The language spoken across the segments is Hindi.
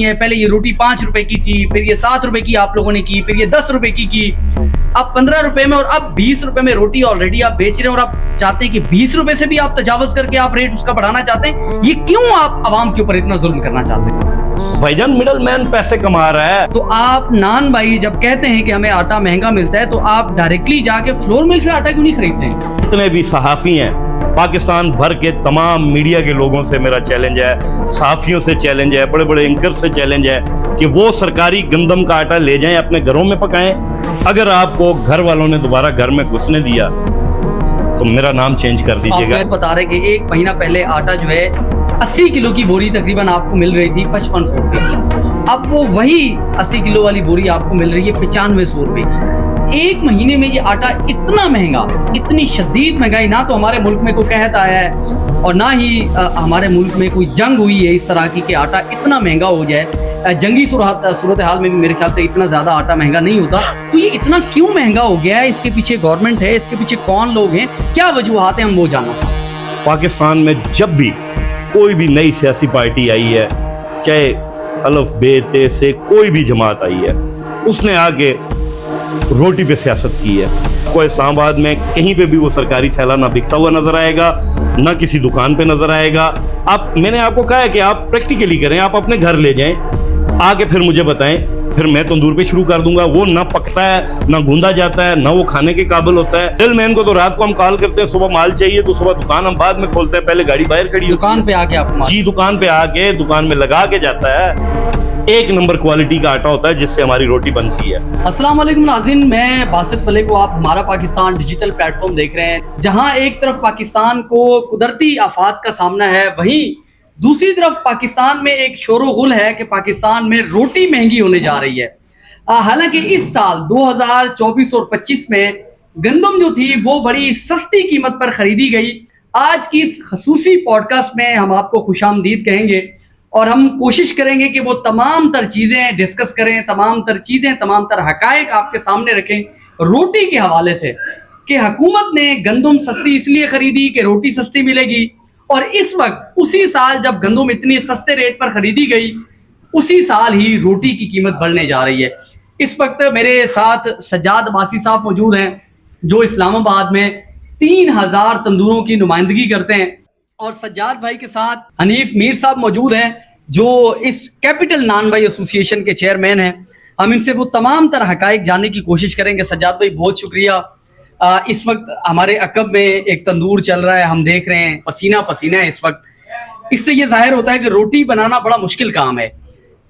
है। पहले ये रोटी 5 रुपए की थी, फिर ये 7 रुपए की आप लोगों ने की, फिर ये 10 रुपए की, अब 15 रुपए में और अब 20 रुपए में रोटी ऑलरेडी आप बेच रहे हैं और आप चाहते हैं कि 20 रुपए से भी आप तजावज करके आप रेट उसका बढ़ाना चाहते हैं। ये क्यों आप आवाम के ऊपर इतना जुल्म करना चाहते हैं? भाईजान मिडल मैन पैसे कमा रहा है। तो आप नान भाई जब कहते हैं कि हमें आटा महंगा मिलता है तो आप डायरेक्टली जाके फ्लोर मिल से आटा क्यों नहीं खरीदते हैं? जितने भी सहाफी हैं पाकिस्तान भर के तमाम मीडिया के लोगों से मेरा चैलेंज है, सहाफियों से चैलेंज है, बड़े बड़े एंकर से चैलेंज है कि वो सरकारी गंदम का आटा ले जाएं, अपने घरों में पकाएं। अगर आपको घर वालों ने दोबारा घर में घुसने दिया तो मेरा नाम चेंज कर दीजिएगा। आप बता रहे कि 1 महीना पहले आटा जो है 80 किलो की बोरी तकरीबन आपको मिल रही थी 5500 रुपए की, अब वो वही 80 किलो वाली बोरी आपको मिल रही है 9500 रुपए की। 1 महीने में ये आटा इतना महंगा, इतनी शदीद महंगाई, ना तो हमारे मुल्क में कोई कहत आया है और ना ही हमारे मुल्क में कोई जंग हुई है इस तरह की कि आटा इतना महंगा हो जाए। जंगी सूरत हाल में भी मेरे ख्याल से इतना ज़्यादा आटा महंगा नहीं होता। तो ये इतना क्यों महंगा हो गया है? इसके पीछे गवर्नमेंट है, इसके पीछे कौन लोग हैं, क्या वजूहात हैं, हम वो जानना चाहते हैं। पाकिस्तान में जब भी कोई भी नई सियासी पार्टी आई है, चाहे अलफ बे ते से कोई भी जमात आई है, उसने आके रोटी पे सियासत की है। कोई इस्लामाबाद में कहीं पे भी वो सरकारी थैला ना बिकता हुआ नजर आएगा, ना किसी दुकान पे नजर आएगा। मैंने आपको कहा है कि आप प्रैक्टिकली करें, आप अपने घर ले जाएं, आके फिर मुझे बताएं, फिर मैं तंदूर पे शुरू कर दूंगा। वो ना पकता है, ना गूंदा जाता है, ना वो खाने के काबिल होता है। सेलमैन को तो रात को हम कॉल करते हैं, सुबह माल चाहिए तो सुबह दुकान हम बाद में खोलते हैं, पहले गाड़ी बाहर खड़ी दुकान पे आके आप जी दुकान पे आके दुकान में लगा के जाता है। 1 नंबर क्वालिटी का आटा होता है जिससे हमारी रोटी बनती है। अस्सलाम वालेकुम नाज़रीन, मैं बासित पले को आप हमारा पाकिस्तान डिजिटल प्लेटफॉर्म देख रहे हैं, जहां एक तरफ पाकिस्तान को कुदरती आफात का सामना है, वहीं दूसरी तरफ पाकिस्तान में एक शोर-ओ-गुल है कि पाकिस्तान में रोटी महंगी होने जा रही है। हालांकि इस साल 2024 और 25 में गंदम जो थी वो बड़ी सस्ती कीमत पर खरीदी गई। आज की इस खसूसी पॉडकास्ट में हम आपको खुशामदीद कहेंगे और हम कोशिश करेंगे कि वो तमाम तर चीज़ें डिस्कस करें, तमाम तर हकायक आपके सामने रखें रोटी के हवाले से, कि हुकूमत ने गंदम सस्ती इसलिए खरीदी कि रोटी सस्ती मिलेगी, और इस वक्त उसी साल जब गंदम इतनी सस्ते रेट पर खरीदी गई, उसी साल ही रोटी की कीमत बढ़ने जा रही है। इस वक्त मेरे साथ सज्जाद अब्बासी साहब मौजूद हैं, जो इस्लामाबाद में 3000 तंदूरों की नुमाइंदगी करते हैं, और सज्जाद भाई के साथ हनीफ मीर साहब मौजूद हैं, जो इस कैपिटल नान भाई एसोसिएशन के चेयरमैन हैं। हम इनसे वो तमाम तरह हकायक जानने की कोशिश करेंगे। सज्जाद भाई बहुत शुक्रिया। इस वक्त हमारे अकब में एक तंदूर चल रहा है, हम देख रहे हैं पसीना पसीना है इस वक्त। इससे ये जाहिर होता है कि रोटी बनाना बड़ा मुश्किल काम है।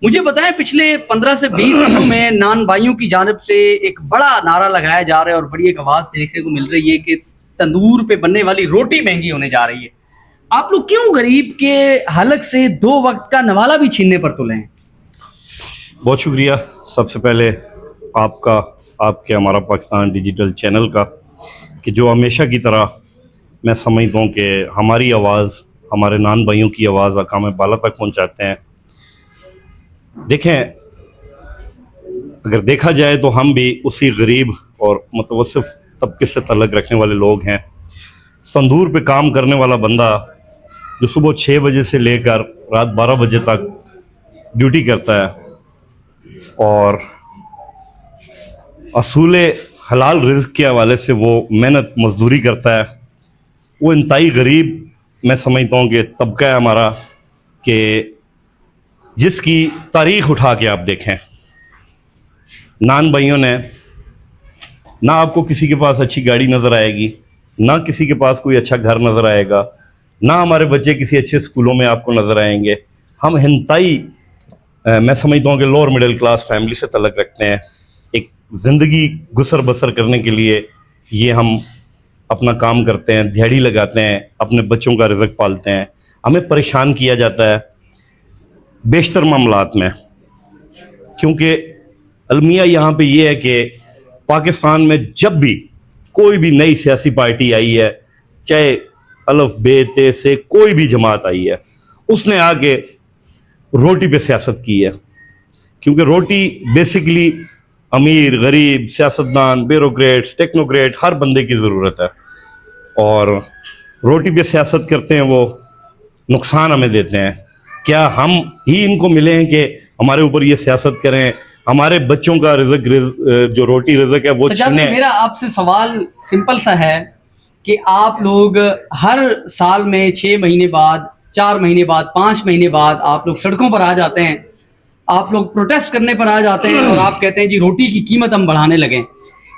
मुझे बताएं, पिछले 15 से 20 दिनों में नान भाइयों की जानिब से एक बड़ा नारा लगाया जा रहा है और बड़ी एक आवाज़ देखने को मिल रही है कि तंदूर पे बनने वाली रोटी महंगी होने जा रही है। आप लोग क्यों गरीब के हलक से 2 वक्त का नवाला भी छीनने पर तुले हैं? बहुत शुक्रिया सबसे पहले आपका, आपके हमारा पाकिस्तान डिजिटल चैनल का, कि जो हमेशा की तरह मैं समझता हूँ कि हमारी आवाज़, हमारे नान भाइयों की आवाज़ अकाम बाला तक पहुँचाते हैं। देखें, अगर देखा जाए तो हम भी उसी गरीब और मुतवस्सिफ तबके से तल्लुक़ रखने वाले लोग हैं। तंदूर पे काम करने वाला बंदा जो सुबह 6 बजे से लेकर रात 12 बजे तक ड्यूटी करता है और असूले हलाल रिज़्क़ के हवाले से वो मेहनत मजदूरी करता है, वो इंतहाई गरीब मैं समझता हूँ कि तबका है हमारा, कि जिसकी तारीख़ उठा के आप देखें, नान भाइयों ने ना आपको किसी के पास अच्छी गाड़ी नज़र आएगी, ना किसी के पास कोई अच्छा घर नज़र आएगा, ना हमारे बच्चे किसी अच्छे स्कूलों में आपको नज़र आएंगे। हम इंतहाई मैं समझता हूँ कि लोअर मिडिल क्लास फैमिली से तल्लुक़ रखते हैं। एक ज़िंदगी गुसर बसर करने के लिए ये हम अपना काम करते हैं, दिहाड़ी लगाते हैं, अपने बच्चों का रिज़्क़ पालते हैं। हमें परेशान किया जाता है बेशतर मामलात में, क्योंकि अलमिया यहाँ पे ये है कि पाकिस्तान में जब भी कोई भी नई सियासी पार्टी आई है, चाहे अलफ बे ते से कोई भी जमात आई है, उसने आके रोटी पे सियासत की है। क्योंकि रोटी बेसिकली अमीर, गरीब, सियासतदान, ब्यूरोक्रेट्स, टेक्नोक्रेट, हर बंदे की ज़रूरत है, और रोटी पे सियासत करते हैं, वो नुकसान हमें देते हैं। क्या हम ही इनको मिले हैं कि हमारे ऊपर ये सियासत करें, हमारे बच्चों का जो रोटी रिज़्क है वो सज्जाद भाई, छीने? मेरा आपसे सवाल सिंपल सा है कि आप लोग हर साल में 6 महीने बाद, 4 महीने बाद, 5 महीने बाद आप लोग सड़कों पर आ जाते हैं, आप लोग प्रोटेस्ट करने पर आ जाते हैं और आप कहते हैं जी रोटी की कीमत हम बढ़ाने लगे।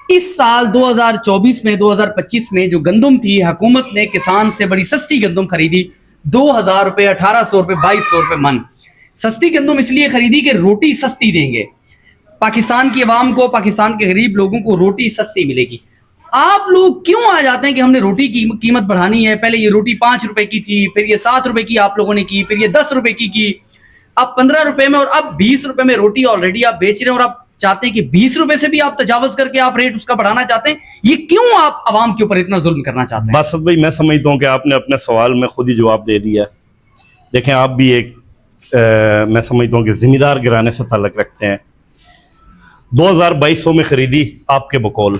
इस साल 2024 में, 2025 में जो गंदम थी, हुकूमत ने किसान से बड़ी सस्ती गंदम खरीदी, 2000 रुपये, 1800 रुपये, 2200 रुपये मन। सस्ती गंदम इसलिए खरीदी कि रोटी सस्ती देंगे, पाकिस्तान की आवाम को, पाकिस्तान के गरीब लोगों को रोटी सस्ती मिलेगी। आप लोग क्यों आ जाते हैं कि हमने रोटी की कीमत बढ़ानी है? पहले ये रोटी 5 रुपए की थी, फिर ये 7 रुपए की आप लोगों ने की, फिर ये 10 रुपए की, अब 15 रुपए में, और अब 20 रुपए में रोटी ऑलरेडी आप बेच रहे हैं, और आप चाहते हैं कि 20 रुपए से भी आप तजावज करके आप रेट उसका बढ़ाना चाहते हैं। ये क्यों आप आवाम के ऊपर इतना जुल्म करना चाहते हैं? बासत भाई, मैं समझता हूँ कि आपने अपने सवाल में खुद ही जवाब दे दिया। देखें, आप भी एक मैं समझता हूँ कि जिम्मेदार घराने से ताल्लुक़ रखते हैं। 2200 में खरीदी आपके बकौल,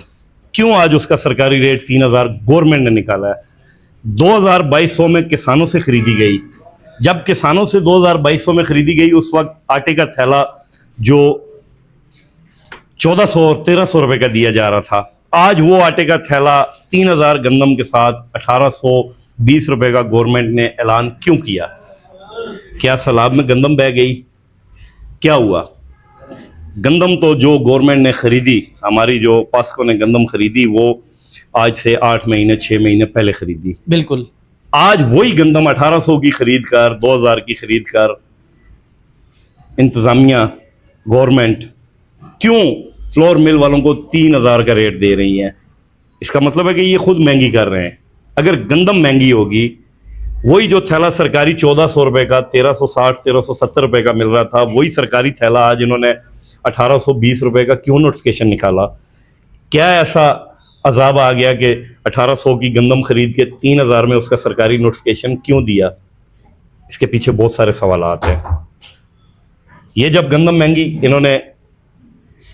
क्यों आज उसका सरकारी रेट 3000 गवर्नमेंट ने निकाला है? 2200 में किसानों से खरीदी गई। जब किसानों से 2200 में खरीदी गई, उस वक्त आटे का थैला जो 1400 और 1300 रुपए का दिया जा रहा था, आज वो आटे का थैला 3000 गंदम के साथ 1820 रुपए का गवर्नमेंट ने ऐलान क्यों किया? क्या सैलाब में गंदम बह गई? क्या हुआ? गंदम तो जो गवर्नमेंट ने खरीदी, हमारी जो पास्को ने गंदम खरीदी, वो आज से 8 महीने 6 महीने पहले खरीदी। बिल्कुल। आज वही गंदम 1800 की खरीद कर, 2000 की खरीद कर इंतज़ामिया, गवर्नमेंट क्यों फ्लोर मिल वालों को 3000 का रेट दे रही है? इसका मतलब है कि ये खुद महंगी कर रहे हैं। अगर गंदम महंगी होगी, वही जो थैला सरकारी 1400 रुपए का, 1360 1370 रुपए का मिल रहा था, वही सरकारी थैला आज इन्होंने 1820 रुपए का क्यों नोटिफिकेशन निकाला? क्या ऐसा अजाब आ गया कि 1800 की गंदम खरीद के 3000 में उसका सरकारी नोटिफिकेशन क्यों दिया? इसके पीछे बहुत सारे सवाल आते हैं। ये जब गंदम महंगी, इन्होंने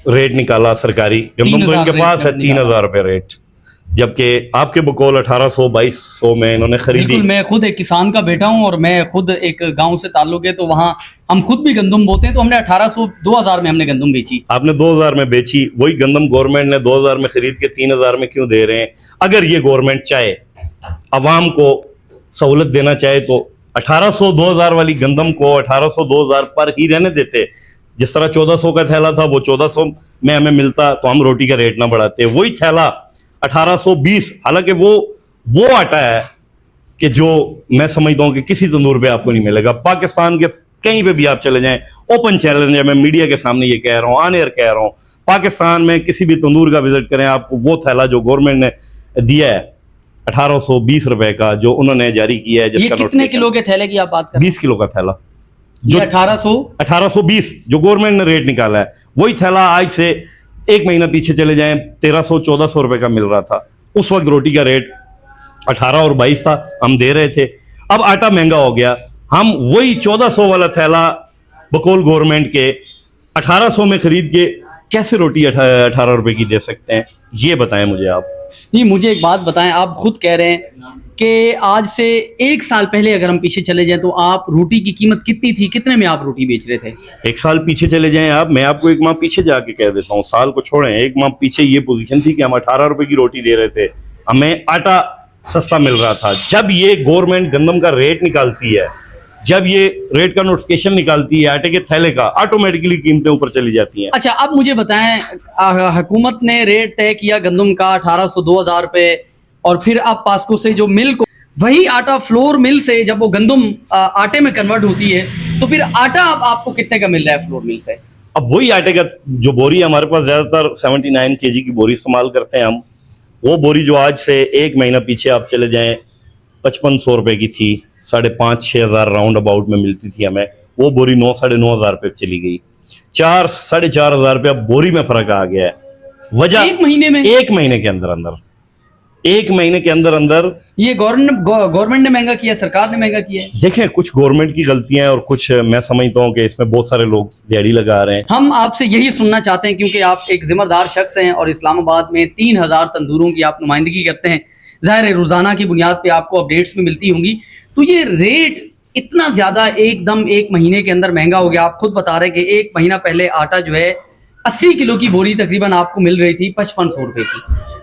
रेट निकाला सरकारी, गंदम तो इनके पास है 3000 रुपये रेट, जबकि आपके बकौल 1800-2200 में इन्होंने खरीदी। बिल्कुल, मैं खुद एक किसान का बेटा हूं और मैं खुद एक गांव से ताल्लुक है, तो वहां हम खुद भी गंदम बोते हैं, तो हमने 1800-2000 में हमने गंदम बेची। आपने 2000 में बेची, वही गंदम गवर्नमेंट ने 2000 में खरीद के 3000 में क्यों दे रहे हैं? अगर ये गवर्नमेंट चाहे, अवाम को सहूलत देना चाहे, तो 1800-2000 वाली गंदम को 1800-2000 पर ही रहने देते। जिस तरह 1400 का थैला था, वो 1400 में हमें मिलता, तो हम रोटी का रेट ना बढ़ाते। वही थैला 1820, हालांकि वो आटा है कि जो मैं समझता हूं कि किसी तंदूर पे आपको नहीं मिलेगा। पाकिस्तान के कहीं पे भी आप चले जाएं, ओपन चैलेंज है, मैं मीडिया के सामने ये कह रहा हूं, ऑन एयर कह रहा हूं, पाकिस्तान में किसी भी तंदूर का विजिट करें, आपको वो थैला जो गवर्नमेंट ने दिया है 1820 रुपए का, जो उन्होंने जारी किया है, ये कितने किलो के थैले की आप बात कर रहे हैं? 20 किलो का थैला, जो 1820 जो गवर्नमेंट ने रेट निकाला है, वही थैला आज से 1 महीना पीछे चले जाएं 1300-1400 रुपए का मिल रहा था। उस वक्त रोटी का रेट 18 और 22 था, हम दे रहे थे। अब आटा महंगा हो गया, हम वही 1400 वाला थैला बकौल गवर्नमेंट के 1800 में खरीद के कैसे रोटी 18 रुपए की दे सकते हैं? ये बताएं मुझे आप। नहीं, मुझे एक बात बताएं, आप खुद कह रहे हैं कि आज से 1 साल पहले अगर हम पीछे चले जाएं, तो आप रोटी की कीमत कितनी थी, कितने में आप रोटी बेच रहे थे? 1 साल पीछे चले जाएं आप, मैं आपको 1 माह पीछे जाके कह देता हूँ, साल को छोड़ें, 1 माह पीछे ये पोजीशन थी कि हम 18 रुपए की रोटी दे रहे थे, हमें आटा सस्ता मिल रहा था। जब ये गवर्नमेंट गंदम का रेट निकालती है, जब ये रेट का नोटिफिकेशन निकालती है आटे के थैले का, ऑटोमेटिकली कीमतें ऊपर चली जाती हैं। अच्छा, अब मुझे बताएं, हुकूमत ने रेट तय किया गंदम का 1800-2000 रुपए, और फिर अब पास्को से जो मिल को, वही आटा फ्लोर मिल से जब वो गंदम आटे में कन्वर्ट होती है, तो फिर आटा अब आपको कितने का मिल रहा है फ्लोर मिल से? अब वही आटे का जो बोरी है, हमारे पास ज़्यादातर 79 kg की बोरी इस्तेमाल करते हैं हम। वो बोरी जो आज से 1 महीना पीछे आप चले जाएं 5500 रुपए की थी, 5,500-6 हज़ार राउंड अबाउट में मिलती थी हमें, वो बोरी 9-9.5 हज़ार रुपये चली गई। 4-4.5 हज़ार रुपया बोरी में फ़र्क आ गया है। वजह 1 महीने में? 1 महीने के अंदर अंदर, 1 महीने के अंदर अंदर। ये गवर्नमेंट ने महंगा किया, सरकार ने महंगा किया है? देखें, कुछ गवर्नमेंट की गलतियां हैं और कुछ मैं समझता हूं कि इसमें बहुत सारे लोग दिहाड़ी लगा रहे हैं। हम आपसे यही सुनना चाहते हैं, क्योंकि आप एक जिम्मेदार शख्स हैं और इस्लामाबाद में 3000 तंदूरों की आप नुमाइंदगी करते हैं, ज़ाहिर है रोज़ाना की बुनियाद पे आपको अपडेट्स में मिलती होंगी। तो ये रेट इतना ज्यादा एकदम एक महीने के अंदर महंगा हो गया। आप खुद बता रहे कि एक महीना पहले आटा जो है 80 किलो की बोरी तकरीबन आपको मिल रही थी 5500 रुपए की,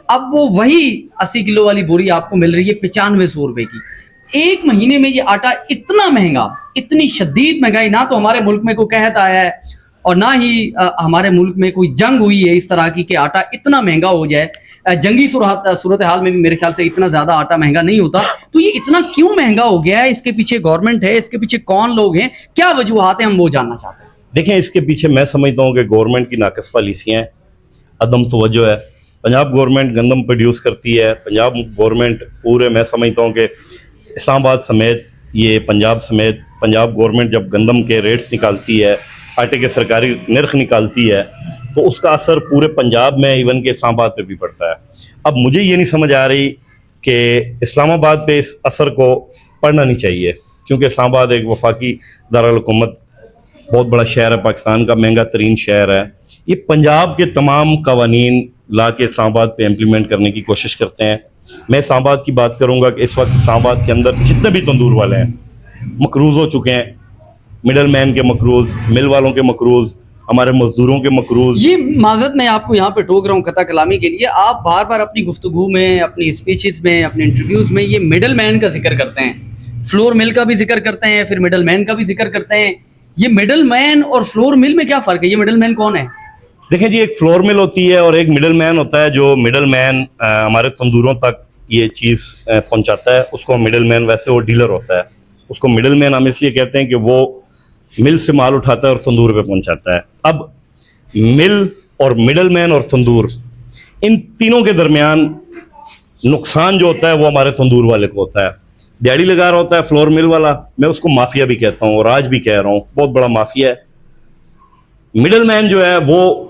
अब वो वही 80 किलो वाली बोरी आपको मिल रही है 9500 रुपए की। एक महीने में ये आटा इतना महंगा, इतनी शदीद महंगाई, ना तो हमारे मुल्क में कोई कहत आया है और ना ही हमारे मुल्क में कोई जंग हुई है इस तरह की कि आटा इतना महंगा हो जाए। जंगी सूरत हाल में भी मेरे ख्याल से इतना ज्यादा आटा महंगा नहीं होता। तो ये इतना क्यों महंगा हो गया है? इसके पीछे गवर्नमेंट है, इसके पीछे कौन लोग हैं, क्या वजूहात हैं, हम वो जानना चाहते हैं। देखें, इसके पीछे मैं समझता हूँ कि गवर्नमेंट की नाकस पॉलिसियाँ हैं, अदम तवज्जो है। पंजाब गवर्नमेंट गंदम प्रोड्यूस करती है। पंजाब गवर्नमेंट पूरे, मैं समझता हूँ कि इस्लामाबाद समेत, ये पंजाब समेत, पंजाब गवर्नमेंट जब गंदम के रेट्स निकालती है, आटे के सरकारी निर्ख निकालती है, तो उसका असर पूरे पंजाब में, इवन के इस्लामाबाद पे भी पड़ता है। अब मुझे ये नहीं समझ आ रही कि इस्लामाबाद पे इस असर को पड़ना नहीं चाहिए, क्योंकि इस्लामाबाद एक वफाकी दारुल हुकूमत, बहुत बड़ा शहर है, पाकिस्तान का महंगा तरीन शहर है। ये पंजाब के तमाम कवानीन ला के इस्लामाबाद पे इम्प्लीमेंट करने की कोशिश करते हैं। मैं इस्लामाबाद की बात करूँगा कि इस वक्त इस्लामाबाद के अंदर जितने भी तंदूर वाले हैं मकरूज़ हो चुके हैं। मिडल मैन के मकरूज़, मिल वालों के मकरूज़, हमारे मजदूरों के मकरूज़। ये माजरत मैं आपको यहाँ पे टोक रहा हूँ कथा कलामी के लिए। आप बार बार अपनी गुफ्तगू में, अपनी स्पीचेस में, अपने इंटरव्यूज़ में ये मिडल मैन का जिक्र करते हैं, फ्लोर मिल का भी जिक्र करते हैं, फिर मिडल मैन का भी जिक्र करते हैं। ये मिडल मैन और फ्लोर मिल में क्या फ़र्क है? ये मिडल मैन कौन है? देखें जी, एक फ्लोर मिल होती है और एक मिडल मैन होता है। जो मिडल मैन हमारे तंदूरों तक ये चीज़ पहुंचाता है, उसको मिडल मैन, वैसे वो डीलर होता है। उसको मिडल मैन हम इसलिए कहते हैं कि वो मिल से माल उठाता है और तंदूर पे पहुंचाता है। अब मिल और मिडल मैन और तंदूर, इन तीनों के दरमियान नुकसान जो होता है वो हमारे तंदूर वाले को होता है। दिहाड़ी लगा रहा होता है फ्लोर मिल वाला, मैं उसको माफिया भी कहता हूँ और आज भी कह रहा हूँ, बहुत बड़ा माफिया है। मिडल मैन जो है वो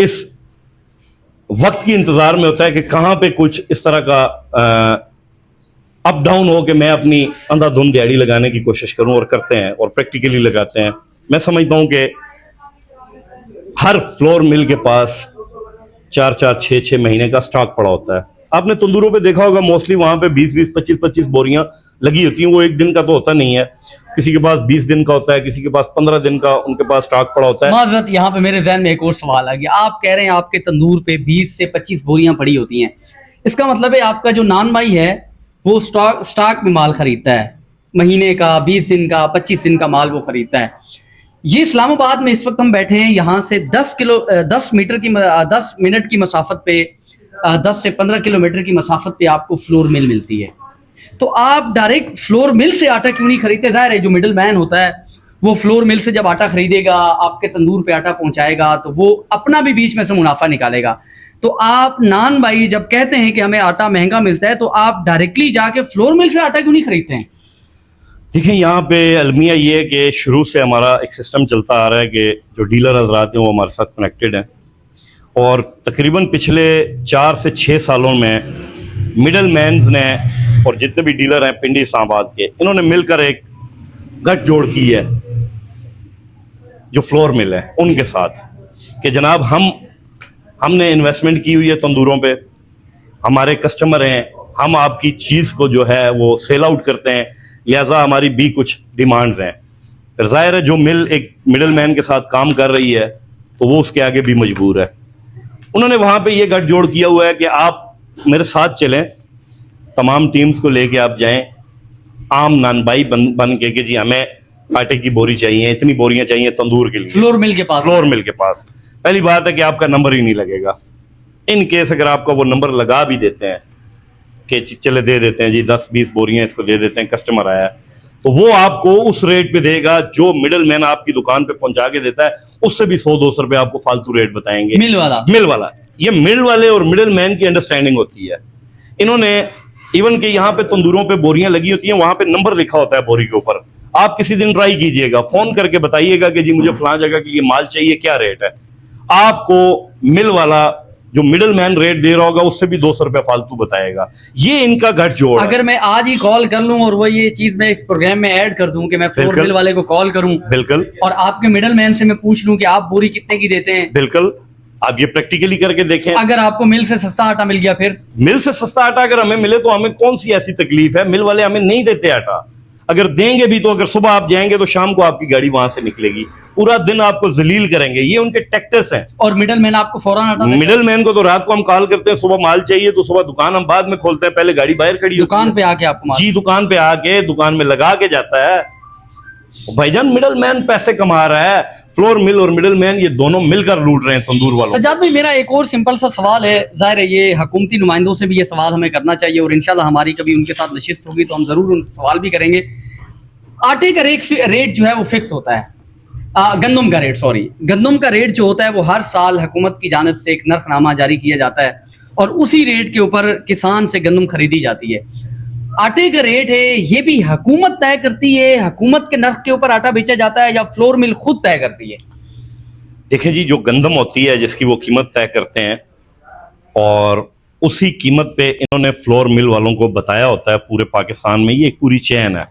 इस वक्त की इंतजार में होता है कि कहाँ पे कुछ इस तरह का अप डाउन हो कि मैं अपनी अंधाधुंध दिहाड़ी लगाने की कोशिश करूं, और करते हैं और प्रैक्टिकली लगाते हैं। मैं समझता हूं कि हर फ्लोर मिल के पास 4-4, 6-6 महीने का स्टॉक पड़ा होता है। आपने तंदूरों पे देखा होगा, मोस्टली वहां पे 20-20, 25-25 बोरियां लगी होती हैं। वो एक दिन का तो होता नहीं है, किसी के पास 20 दिन का होता है, किसी के पास 15 दिन का उनके पास स्टॉक पड़ा होता है। माजरत, यहाँ पे मेरे जहन में एक और सवाल आ गया। आप कह रहे हैं आपके तंदूर पे 20 से 25 बोरियां पड़ी होती हैं, इसका मतलब है आपका जो नान भाई है वो स्टॉक में माल खरीदता है, महीने का, 20 दिन का, 25 दिन का माल वो खरीदता है। ये इस्लामाबाद में इस वक्त हम बैठे हैं, यहाँ से 10 मिनट की मसाफत पे, 10 से 15 किलोमीटर की मसाफत पे आपको फ्लोर मिल मिलती है। तो आप डायरेक्ट फ्लोर मिल से आटा क्यों नहीं खरीदते? ज़ाहिर है जो मिडल मैन होता है वो फ्लोर मिल से जब आटा खरीदेगा, आपके तंदूर पे आटा पहुंचाएगा, तो वो अपना भी बीच में से मुनाफा निकालेगा। तो आप नान भाई जब कहते हैं कि हमें आटा महंगा मिलता है, तो आप डायरेक्टली जाके फ्लोर मिल से आटा क्यों नहीं खरीदते हैं? देखिए, यहाँ पे अलमिया ये है कि शुरू से हमारा एक सिस्टम चलता आ रहा है कि जो डीलर हजरात हैं वो हमारे साथ कनेक्टेड हैं, और तकरीबन पिछले 4 से 6 सालों में मिडल मैन्स ने और जितने भी डीलर हैं पिंडी इस्लामाबाद के, इन्होंने मिलकर एक गठजोड़ की है जो फ्लोर मिल है उनके साथ, कि जनाब हमने इन्वेस्टमेंट की हुई है तंदूरों पे, हमारे कस्टमर हैं, हम आपकी चीज़ को जो है वो सेल आउट करते हैं, लिहाजा हमारी भी कुछ डिमांड्स हैं। फिर जाहिर है जो मिल एक मिडल मैन के साथ काम कर रही है तो वो उसके आगे भी मजबूर है। उन्होंने वहाँ पे ये गठजोड़ किया हुआ है कि आप मेरे साथ चलें, तमाम टीम्स को लेके आप जाएं, आम नान भाई बन के कि जी हमें आटे की बोरी चाहिए, इतनी बोरियां चाहिए तंदूर के लिए, फ्लोर मिल के पास। फ्लोर मिल के पास पहली बात है कि आपका नंबर ही नहीं लगेगा। इन केस अगर आपका वो नंबर लगा भी देते हैं कि चले दे देते हैं जी 10-20 बोरियां इसको दे देते हैं, कस्टमर आया, तो वो आपको उस रेट पे देगा जो मिडल मैन आपकी दुकान पे पहुंचा के देता है, उससे भी 100-200 रुपए आपको फालतू रेट बताएंगे। मिल वाला ये मिल वाले और मिडल मैन की अंडरस्टैंडिंग होती है। इन्होंने इवन के यहाँ पे तंदूरों पे बोरियां लगी होती हैं, वहां पे नंबर लिखा होता है बोरी के ऊपर। आप किसी दिन ट्राई कीजिएगा, फोन करके बताइएगा कि जी मुझे फलां जगह की ये माल चाहिए, क्या रेट है। आपको मिल वाला जो मिडल मैन रेट दे रहा होगा उससे भी 200 रुपया फालतू बताएगा। ये इनका गठजोड़। अगर मैं आज ही कॉल कर लूं और वो ये चीज मैं इस प्रोग्राम में ऐड कर दूं कि मैं फ्लोर मिल वाले को कॉल करूं, बिल्कुल, और आपके मिडल मैन से मैं पूछ लूं कि आप बोरी कितने की देते हैं, बिल्कुल, आप ये प्रैक्टिकली करके देखें। अगर आपको मिल से सस्ता आटा मिल गया, फिर मिल से सस्ता आटा अगर हमें मिले तो हमें कौन सी ऐसी तकलीफ है? मिल वाले हमें नहीं देते आटा। अगर देंगे भी तो अगर सुबह आप जाएंगे तो शाम को आपकी गाड़ी वहां से निकलेगी, पूरा दिन आपको जलील करेंगे। ये उनके टैक्टिक्स हैं। और मिडल मैन आपको फौरन हटा देता है। मिडल मैन को तो रात को हम कॉल करते हैं, सुबह माल चाहिए तो सुबह दुकान हम बाद में खोलते हैं, पहले गाड़ी बाहर खड़ी होती दुकान है। पे आके आपको मार- जी, दुकान पे आके दुकान में लगा के जाता है। भाईजान मिडल मैन पैसे कमा रहा है, फ्लोर मिल और मिडल मैन ये दोनों मिलकर लूट रहे हैं तंदूर वालों। सज्जाद भाई, मेरा एक और सिंपल सा सवाल है, जाहिर है ये हुकूमती नुमाइंदों से भी ये सवाल हमें करना चाहिए और इंशाल्लाह हमारी कभी उनके साथ नशिस्त होगी तो हम ज़रूर उनसे सवाल भी करेंगे। आटे का रेट जो है वो फिक्स होता है, गंदम का रेट, सॉरी, गंदम का रेट जो होता है वो हर साल हुकूमत की जानिब से एक नरफनामा जारी किया जाता है और उसी रेट के ऊपर किसान से गंदम खरीदी जाती है। आटे का रेट है ये भी हुकूमत तय करती है, हुकूमत के नर्ख के ऊपर आटा बेचा जाता है या फ्लोर मिल खुद तय करती है? देखें जी, जो गंदम होती है जिसकी वो कीमत तय करते हैं और उसी कीमत पे इन्होंने फ्लोर मिल वालों को बताया होता है पूरे पाकिस्तान में, ये एक पूरी चेन है।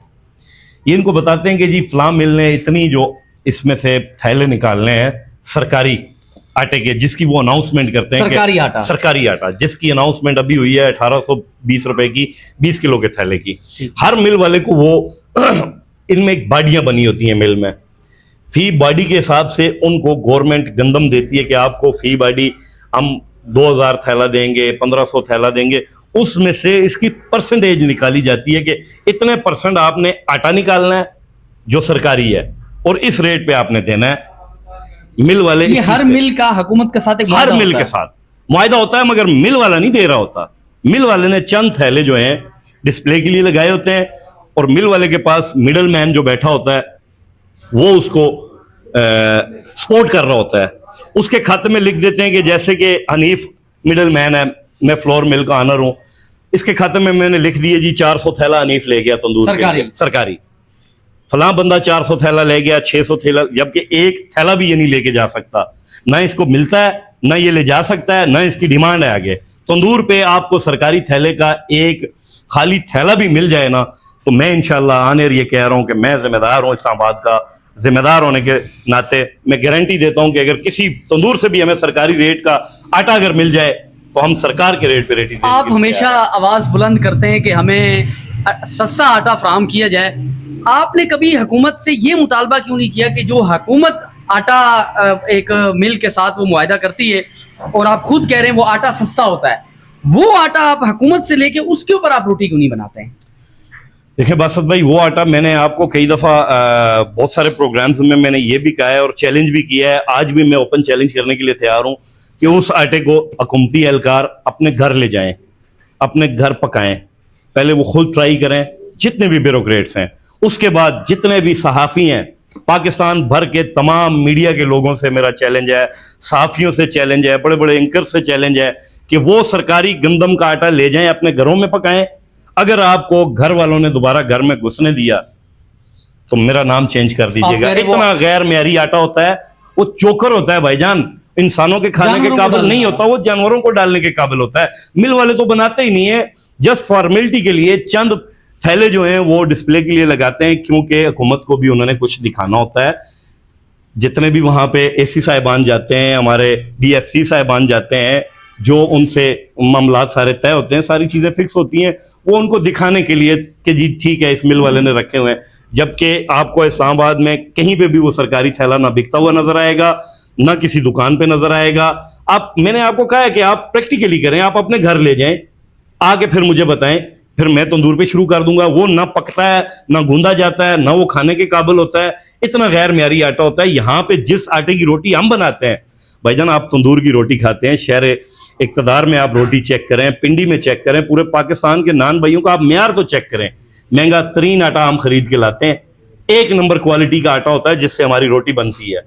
ये इनको बताते हैं कि जी फलां मिल ने इतनी जो इसमें से थैले निकालने हैं सरकारी आटे के, जिसकी वो अनाउंसमेंट करते हैं सरकारी आटा जिसकी अनाउंसमेंट अभी हुई है 1820 रुपए की 20 किलो के थैले की। हर मिल वाले को वो इनमें एक बाडियां बनी होती हैं मिल में, फी बाडी के हिसाब से उनको गवर्नमेंट गंदम देती है कि आपको फी बाडी हम 2000 थैला देंगे, 1500 थैला देंगे। उसमें से इसकी परसेंटेज निकाली जाती है कि इतने परसेंट आपने आटा निकालना है जो सरकारी है और इस रेट पे आपने देना है। मिल वाले ये हर मिल का हुकूमत के साथ एक हर मिल के साथ मुआयदा होता है, मगर मिल वाला नहीं दे रहा होता। मिल वाले ने चंद थैले जो हैं डिस्प्ले के लिए लगाए होते हैं और मिल वाले के पास मिडल मैन जो बैठा होता है वो उसको सपोर्ट कर रहा होता है। उसके खाते में लिख देते हैं कि जैसे कि हनीफ मिडल मैन है, मैं फ्लोर मिल का ऑनर हूं, इसके खाते में मैंने लिख दिए जी 400 थैला हनीफ ले गया तंदूर सरकारी, फलां बंदा 400 थैला ले गया, 600 थैला, जबकि एक थैला भी ये नहीं लेके जा सकता, ना इसको मिलता है, ना ये ले जा सकता है, ना इसकी डिमांड है आगे। तंदूर पे आपको सरकारी थैले का एक खाली थैला भी मिल जाए ना तो मैं इंशाल्लाह आने ये कह रहा हूं कि मैं जिम्मेदार हूं, इस्लामाबाद का जिम्मेदार होने के नाते मैं गारंटी देता हूं कि अगर किसी तंदूर से भी हमें सरकारी रेट का आटा अगर मिल जाए तो हम सरकार के रेट पे रेट। आप हमेशा आवाज बुलंद करते हैं कि हमें सस्ता आटा फराहम किया जाए, आपने कभी हुकूमत से ये मुतालबा क्यों नहीं किया कि जो हुकूमत आटा एक मिल के साथ वो मुआहदा करती है और आप खुद कह रहे हैं वो आटा सस्ता होता है, वो आटा आप हुकूमत से लेके उसके ऊपर आप रोटी क्यों नहीं बनाते हैं? देखिए बासत भाई, वो आटा मैंने आपको कई दफ़ा बहुत सारे प्रोग्राम्स में मैंने ये भी कहा है और चैलेंज भी किया है, आज भी मैं ओपन चैलेंज करने के लिए तैयार हूँ कि उस आटे को हुकूमती एहलकार अपने घर ले जाएं, अपने घर पकाएं, पहले वो खुद ट्राई करें जितने भी ब्यूरोक्रेट्स हैं, उसके बाद जितने भी सहाफ़ी हैं पाकिस्तान भर के तमाम मीडिया के लोगों से मेरा चैलेंज है, सहाफ़ियों से चैलेंज है, बड़े बड़े एंकर से चैलेंज है कि वो सरकारी गंदम का आटा ले जाएं, अपने घरों में पकाएं। अगर आपको घर वालों ने दोबारा घर में घुसने दिया तो मेरा नाम चेंज कर दीजिएगा। इतना गैर मेयारी आटा होता है, वो चोकर होता है भाईजान, इंसानों के खाने के काबिल नहीं होता, वो जानवरों को डालने के काबिल होता है। मिल वाले तो बनाते ही नहीं है, जस्ट फॉर्मेलिटी के लिए चंद थैले जो हैं वो डिस्प्ले के लिए लगाते हैं क्योंकि हुकूमत को भी उन्होंने कुछ दिखाना होता है। जितने भी वहां पे एसी साहिबान जाते हैं, हमारे DFC साहिबान जाते हैं, जो उनसे मामलात सारे तय होते हैं, सारी चीज़ें फिक्स होती हैं, वो उनको दिखाने के लिए कि जी ठीक है इस मिल वाले ने रखे हुए हैं, जबकि आपको इस्लामाबाद में कहीं पे भी वो सरकारी थैला ना बिकता हुआ नजर आएगा, ना किसी दुकान पे नजर आएगा। मैंने आपको कहा है कि आप प्रैक्टिकली करें, आप अपने घर ले जाएं, आके फिर मुझे बताएं, फिर मैं तंदूर पे शुरू कर दूंगा। वो ना पकता है, ना गूंदा जाता है, ना वो खाने के काबिल होता है, इतना गैर मेयारी आटा होता है। यहाँ पे जिस आटे की रोटी हम बनाते हैं भाईजान, आप तंदूर की रोटी खाते हैं, शहर इक़्तिदार में आप रोटी चेक करें, पिंडी में चेक करें, पूरे पाकिस्तान के नान भाइयों का आप मेयार तो चेक करें, महंगा तरीन आटा हम खरीद के लाते हैं, 1 नंबर क्वालिटी का आटा होता है जिससे हमारी रोटी बनती है।